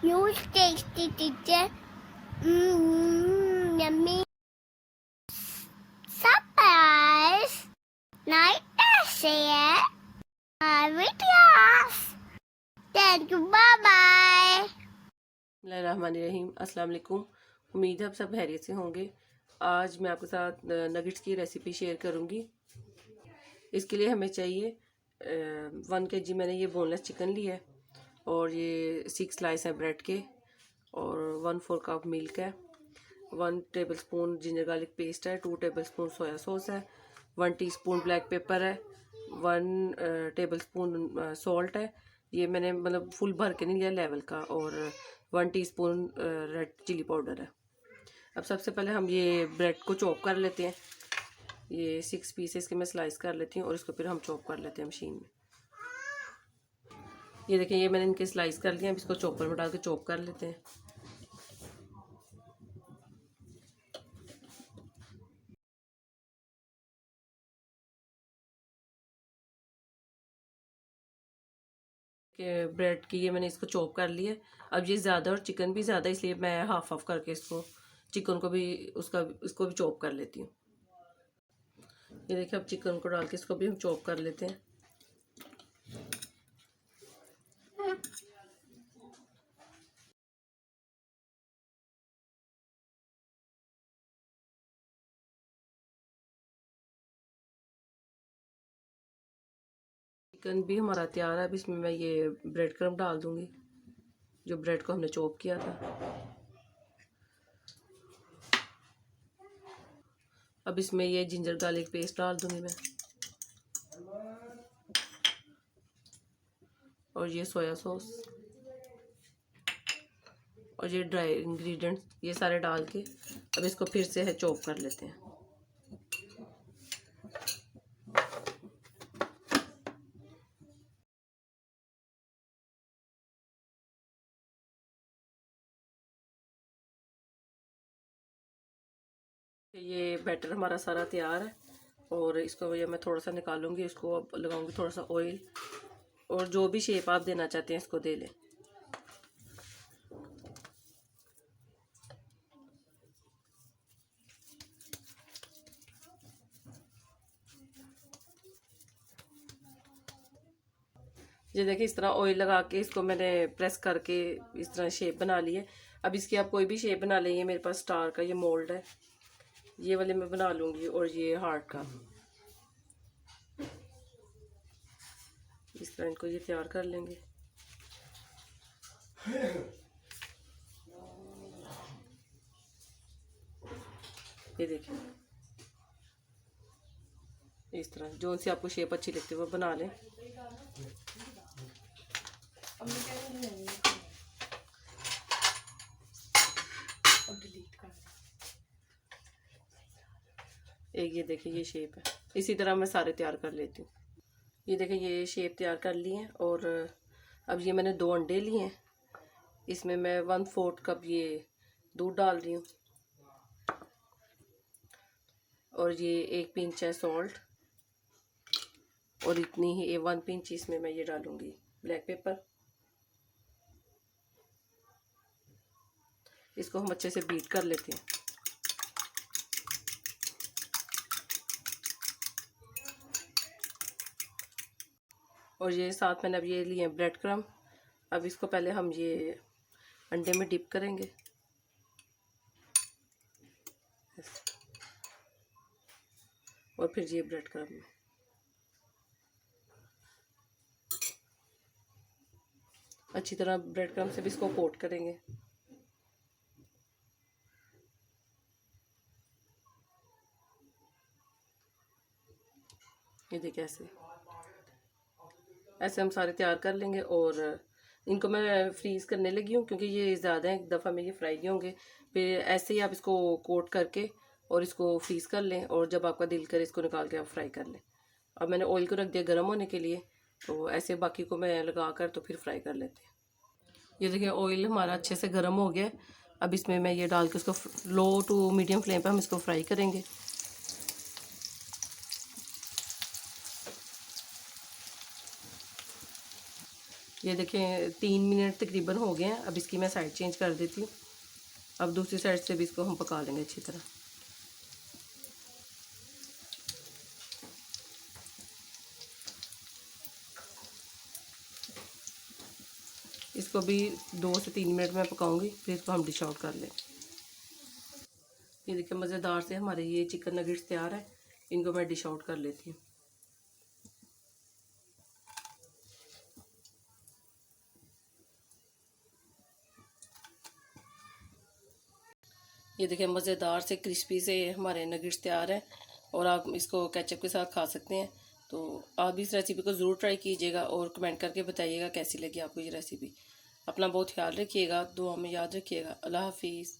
Huge tasty teacher. Yummy. Surprise. Night share. Videos. Thank you. Bye bye. बिस्मिल्लाहिर्रहमानिर्रहीम। अस्सलाम वालेकुम। उम्मीद है आप सब खैरियत से होंगे। आज मैं आपके साथ नगेट्स की रेसिपी शेयर करूंगी। इसके लिए हमें चाहिए 1 kg मैंने ये बोनलेस चिकन लिया है और ये 6 स्लाइस हैं ब्रेड के और 1/4 कप मिल्क है, 1 टेबलस्पून जिंजर गार्लिक पेस्ट है, 2 टेबलस्पून सोया सॉस है, 1 टीस्पून ब्लैक पेपर है, 1 टेबलस्पून सॉल्ट है। ये मैंने मतलब फुल भर के नहीं लिया, लेवल का, और 1 टीस्पून रेड चिली पाउडर है। अब सबसे पहले हम ये ब्रेड को चॉप कर लेते हैं। ये 6 पीसेस के मैं स्लाइस कर लेती हूँ और इसको फिर हम चॉप कर लेते हैं मशीन में। ये देखें, ये मैंने इनके स्लाइस कर लिए हैं। अब इसको चॉपर में डाल के चॉप कर लेते हैं। कि ब्रेड की ये मैंने इसको चॉप कर लिया है। अब ये ज़्यादा और चिकन भी ज़्यादा, इसलिए मैं हाफ हाफ करके इसको चिकन को भी इसको भी चॉप कर लेती हूँ। ये देखिए, अब चिकन को डाल के इसको भी हम चॉप कर लेते हैं। चिकन भी हमारा तैयार है। अब इसमें मैं ये ब्रेड क्रम्ब डाल दूँगी, जो ब्रेड को हमने चॉप किया था। अब इसमें ये जिंजर गार्लिक पेस्ट डाल दूँगी मैं, और ये सोया सॉस और ये ड्राई इंग्रेडिएंट्स, ये सारे डाल के अब इसको फिर से है चॉप कर लेते हैं। ये बैटर हमारा सारा तैयार है और इसको ये मैं थोड़ा सा निकालूंगी, इसको अब लगाऊंगी थोड़ा सा ऑयल, और जो भी शेप आप देना चाहते हैं इसको दे लें। ये देखिए, इस तरह ऑयल लगा के इसको मैंने प्रेस करके इस तरह शेप बना ली है। अब इसकी आप कोई भी शेप बना लें। ये मेरे पास स्टार का ये मोल्ड है, ये वाले मैं बना लूँगी, और ये हार्ट का। इस तरह इनको ये तैयार कर लेंगे। ये देखिए, इस तरह जो सी आपको शेप अच्छी लगती है वो बना लें। एक ये देखिए, ये शेप है। इसी तरह मैं सारे तैयार कर लेती हूँ। ये देखिए, ये शेप तैयार कर ली है। और अब ये मैंने 2 अंडे लिए हैं। इसमें मैं 1/4 कप ये दूध डाल रही हूँ, और ये 1 पिंच है सॉल्ट, और इतनी ही 1 पिंच इसमें मैं ये डालूंगी ब्लैक पेपर। इसको हम अच्छे से बीट कर लेते हैं। और ये साथ मैंने अब ये लिए ब्रेड क्रम्ब। अब इसको पहले हम ये अंडे में डिप करेंगे। और फिर ये ब्रेड क्रम्ब में अच्छी तरह ब्रेड क्रम्ब से भी इसको कोट करेंगे। ये देखिए, ऐसे हम सारे तैयार कर लेंगे। और इनको मैं फ्रीज़ करने लगी हूँ क्योंकि ये ज़्यादा है, एक दफ़ा में ये फ्राई नहीं होंगे। फिर ऐसे ही आप इसको कोट करके और इसको फ्रीज़ कर लें, और जब आपका दिल करे इसको निकाल के आप फ्राई कर लें। अब मैंने ऑयल को रख दिया गर्म होने के लिए, तो ऐसे बाकी को मैं लगा कर तो फिर फ्राई कर लेते हैं। ये देखिए, ऑयल हमारा अच्छे से गर्म हो गया। अब इसमें मैं ये डाल के उसको लो टू मीडियम फ्लेम पर हम इसको फ्राई करेंगे। ये देखें 3 मिनट तकरीबन हो गए हैं। अब इसकी मैं साइड चेंज कर देती हूँ। अब दूसरी साइड से भी इसको हम पका लेंगे अच्छी तरह। इसको भी 2 से 3 मिनट में पकाऊंगी, फिर इसको हम डिश आउट कर लें। ये देखिए मज़ेदार से हमारे ये चिकन नगेट्स तैयार है। इनको मैं डिश आउट कर लेती हूँ। ये देखिए मज़ेदार से क्रिस्पी से हमारे नगेट्स तैयार हैं और आप इसको केचप के साथ खा सकते हैं। तो आप इस रेसिपी को ज़रूर ट्राई कीजिएगा और कमेंट करके बताइएगा कैसी लगी आपको ये रेसिपी। अपना बहुत ख्याल रखिएगा, दुआ में याद रखिएगा। अल्लाह हाफिज़।